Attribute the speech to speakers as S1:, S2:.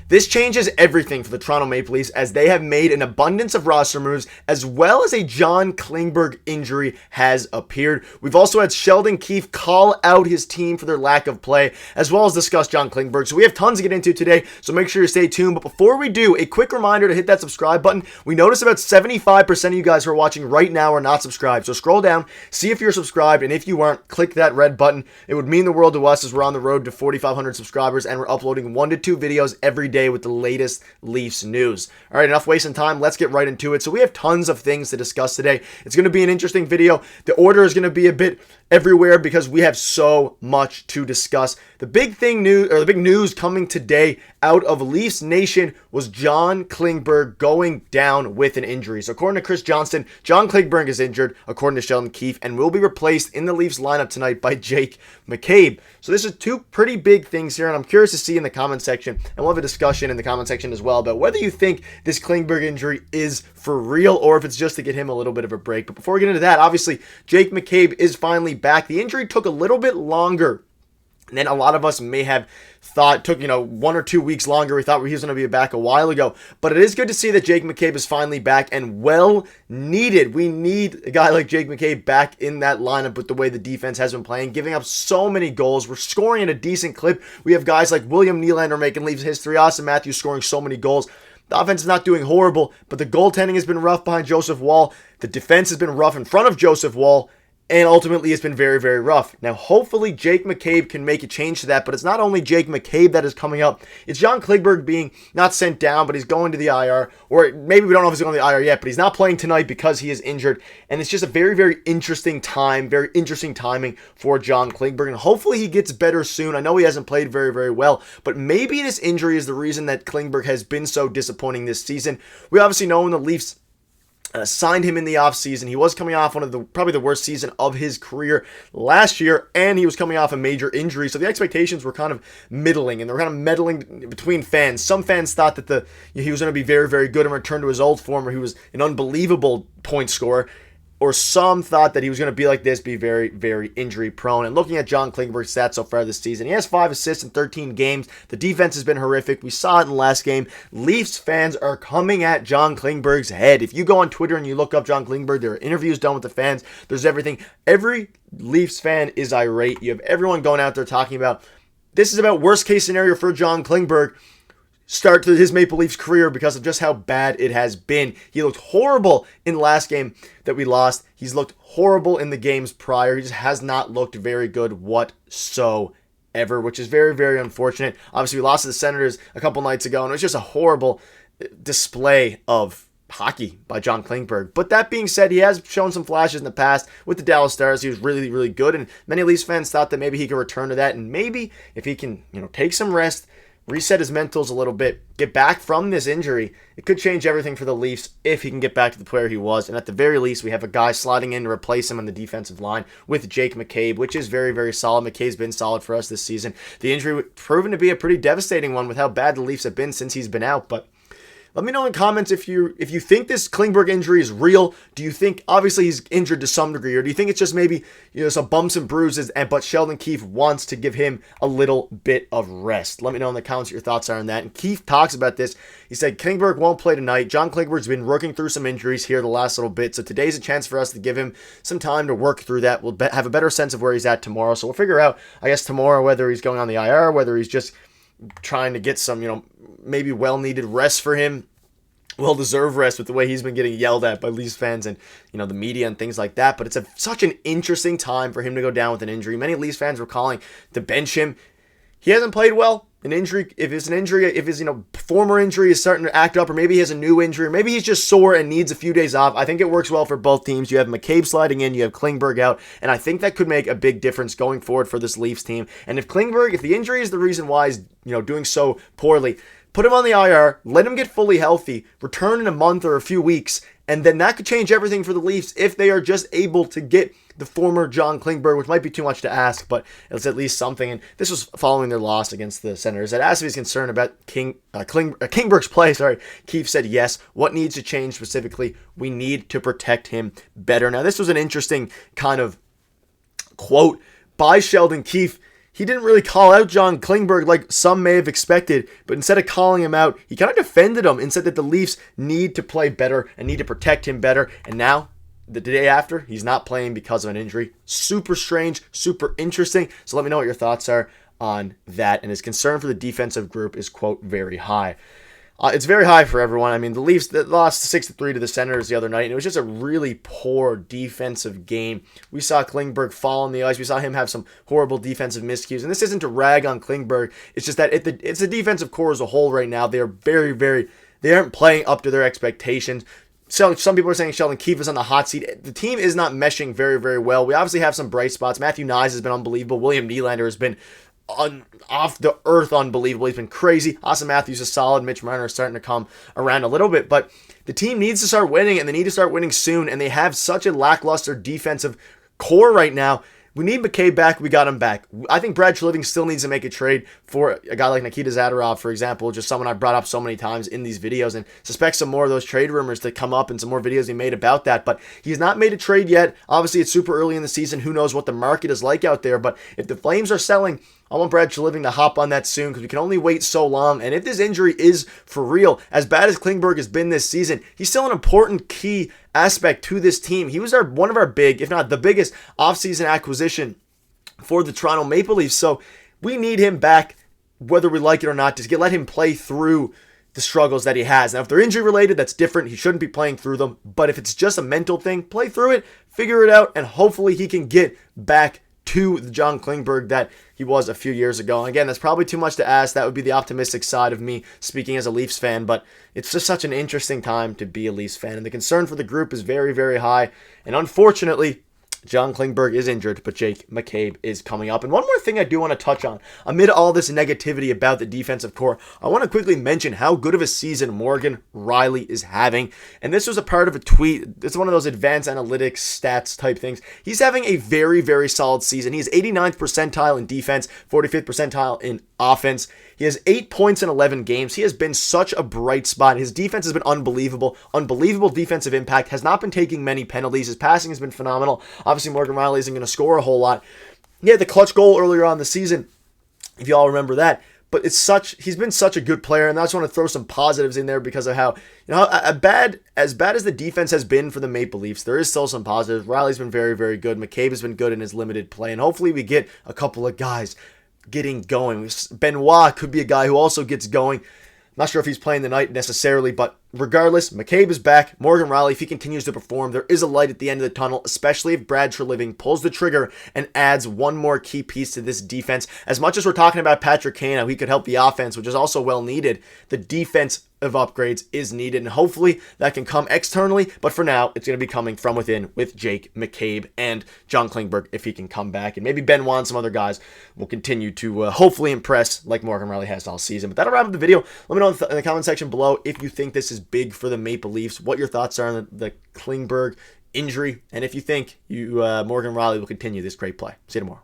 S1: This changes everything for the Toronto Maple Leafs as they have made an abundance of roster moves as well as a John Klingberg injury has appeared. We've also had Sheldon Keefe call out his team for their lack of play as well as discuss John Klingberg. So we have tons to get into today, so make sure you stay tuned. But before we do, a quick reminder to hit that subscribe button. We notice about 75% of you guys who are watching right now are not subscribed. So scroll down, see if you're subscribed, and if you aren't, click that red button. It would mean the world to us as we're on the road to 4,500 subscribers and we're uploading 1 to 2 videos every day with the latest Leafs news. All right, enough wasting time. Let's get right into it. So we have tons of things to discuss today. It's going to be an interesting video. The order is going to be a bit everywhere because we have so much to discuss. The big news coming today out of Leafs Nation was John Klingberg going down with an injury. So according to Chris Johnston, John Klingberg is injured, according to Sheldon Keefe, and will be replaced in the Leafs lineup tonight by Jake McCabe. So this is two pretty big things here, and I'm curious to see in the comment section, and we'll have a discussion in the comment section as well about whether you think this Klingberg injury is for real or if it's just to get him a little bit of a break. But before we get into that, obviously, Jake McCabe is finally back. The injury took a little bit longer than a lot of us may have thought. It took, 1 or 2 weeks longer. We thought he was going to be back a while ago. But it is good to see that Jake McCabe is finally back and well needed. We need a guy like Jake McCabe back in that lineup with the way the defense has been playing, giving up so many goals. We're scoring at a decent clip. We have guys like William Nylander making Leafs history, Austin Matthews scoring so many goals. The offense is not doing horrible, but the goaltending has been rough behind Joseph Woll. The defense has been rough in front of Joseph Woll. And ultimately, it's been very, very rough. Now, hopefully, Jake McCabe can make a change to that. But it's not only Jake McCabe that is coming up. It's John Klingberg being not sent down, but he's going to the IR. Or maybe we don't know if he's going to the IR yet, but he's not playing tonight because he is injured. And it's just a very, very interesting time, very interesting timing for John Klingberg. And hopefully, he gets better soon. I know he hasn't played very, very well. But maybe this injury is the reason that Klingberg has been so disappointing this season. We obviously know when the Leafs signed him in the offseason. He was coming off one of probably the worst season of his career last year, and he was coming off a major injury. So the expectations were kind of middling, and they were kind of meddling between fans. Some fans thought that he was going to be very, very good and return to his old form where he was an unbelievable point scorer. Or some thought that he was going to be like this, be very, very injury prone. And looking at John Klingberg's stats so far this season, he has 5 assists in 13 games. The defense has been horrific. We saw it in the last game. Leafs fans are coming at John Klingberg's head. If you go on Twitter and you look up John Klingberg, there are interviews done with the fans. There's everything. Every Leafs fan is irate. You have everyone going out there talking about, this is about worst case scenario for John Klingberg. Start to his Maple Leafs career because of just how bad it has been. He looked horrible in the last game that we lost. He's looked horrible in the games prior. He just has not looked very good whatsoever, which is very, very unfortunate. Obviously, we lost to the Senators a couple nights ago, and it was just a horrible display of hockey by John Klingberg. But that being said, he has shown some flashes in the past with the Dallas Stars. He was really, really good, and many Leafs fans thought that maybe he could return to that, and maybe if he can, take some rest, reset his mentals a little bit, get back from this injury, it could change everything for the Leafs if he can get back to the player he was. And at the very least, we have a guy sliding in to replace him on the defensive line with Jake McCabe, which is very, very solid. McCabe's been solid for us this season. The injury proven to be a pretty devastating one with how bad the Leafs have been since he's been out, but let me know in comments if you think this Klingberg injury is real. Do you think, obviously he's injured to some degree, or do you think it's just maybe some bumps and bruises, but Sheldon Keefe wants to give him a little bit of rest? Let me know in the comments what your thoughts are on that. And Keefe talks about this. He said Klingberg won't play tonight. John Klingberg's been working through some injuries here the last little bit, so today's a chance for us to give him some time to work through that. We'll have a better sense of where he's at tomorrow. So we'll figure out, I guess, tomorrow whether he's going on the IR, whether he's just trying to get some, maybe well-needed rest for him. Well-deserved rest with the way he's been getting yelled at by Leafs fans and, the media and things like that. But it's such an interesting time for him to go down with an injury. Many Leafs fans were calling to bench him. He hasn't played well. If his former injury is starting to act up, or maybe he has a new injury, or maybe he's just sore and needs a few days off, I think it works well for both teams. You have McCabe sliding in, you have Klingberg out, and I think that could make a big difference going forward for this Leafs team. And if the injury is the reason why he's, doing so poorly, put him on the IR, let him get fully healthy, return in a month or a few weeks, and then that could change everything for the Leafs if they are just able to get the former John Klingberg, which might be too much to ask, but it's at least something. And this was following their loss against the Senators. That asked if he's concerned about Klingberg's play. Keefe said yes. What needs to change specifically? We need to protect him better. Now, this was an interesting kind of quote by Sheldon Keefe. he didn't really call out John Klingberg like some may have expected, but instead of calling him out, he kind of defended him and said that the Leafs need to play better and need to protect him better. And now, the day after, he's not playing because of an injury. Super strange, super interesting. So let me know what your thoughts are on that. And his concern for the defensive group is, quote, very high. It's very high for everyone. I mean, the Leafs lost 6-3 to the Senators the other night, and it was just a really poor defensive game. We saw Klingberg fall on the ice. We saw him have some horrible defensive miscues. And this isn't to rag on Klingberg. It's just that it's the defensive core as a whole right now. They are they aren't playing up to their expectations. So some people are saying Sheldon Keefe is on the hot seat. The team is not meshing very, very well. We obviously have some bright spots. Matthew Nyes has been unbelievable. William Nylander has been off the earth unbelievable. He's been crazy. Austin Matthews is solid. Mitch Marner is starting to come around a little bit, but the team needs to start winning, and they need to start winning soon, and they have such a lackluster defensive core right now. We need McCabe back. We got him back. I think Brad Treliving still needs to make a trade for a guy like Nikita Zadorov, for example, just someone I brought up so many times in these videos, and suspect some more of those trade rumors to come up and some more videos he made about that. But he's not made a trade yet. Obviously, it's super early in the season. Who knows what the market is like out there? But if the Flames are selling, I want Brad Treliving to hop on that soon because we can only wait so long. And if this injury is for real, as bad as Klingberg has been this season, he's still an important key aspect to this team. He was one of our big, if not the biggest, offseason acquisition for the Toronto Maple Leafs. So we need him back, whether we like it or not, to let him play through the struggles that he has. Now, if they're injury related, that's different. He shouldn't be playing through them. But if it's just a mental thing, play through it, figure it out, and hopefully he can get back to the John Klingberg that he was a few years ago. And again, that's probably too much to ask. That would be the optimistic side of me speaking as a Leafs fan, but it's just such an interesting time to be a Leafs fan. And the concern for the group is very, very high. And unfortunately, John Klingberg is injured, but Jake McCabe is coming up. And one more thing I do want to touch on, amid all this negativity about the defensive core, I want to quickly mention how good of a season Morgan Rielly is having. And this was a part of a tweet. It's one of those advanced analytics stats type things. He's having a very, very solid season. He is 89th percentile in defense, 45th percentile in offense. He has 8 points in 11 games. He has been such a bright spot. His defense has been unbelievable. Unbelievable defensive impact. Has not been taking many penalties. His passing has been phenomenal. Obviously, Morgan Rielly isn't going to score a whole lot. He had the clutch goal earlier on in the season, if you all remember that. But he's been such a good player, and I just want to throw some positives in there because of how, as bad as the defense has been for the Maple Leafs, there is still some positives. Riley's been very, very good. McCabe has been good in his limited play, and hopefully we get a couple of guys getting going. Benoit could be a guy who also gets going. Not sure if he's playing tonight necessarily, but regardless, McCabe is back. Morgan Rielly, if he continues to perform, there is a light at the end of the tunnel, especially if Brad Treliving pulls the trigger and adds one more key piece to this defense. As much as we're talking about Patrick Kane, how he could help the offense, which is also well needed, the defense of upgrades is needed, and hopefully that can come externally, but for now, it's going to be coming from within with Jake McCabe and John Klingberg if he can come back, and maybe Benoit and some other guys will continue to hopefully impress like Morgan Rielly has all season. But that'll wrap up the video. Let me know in the comment section below if you think this is big for the Maple Leafs, what your thoughts are on the Klingberg injury, and if you think Morgan Rielly will continue this great play. See you tomorrow.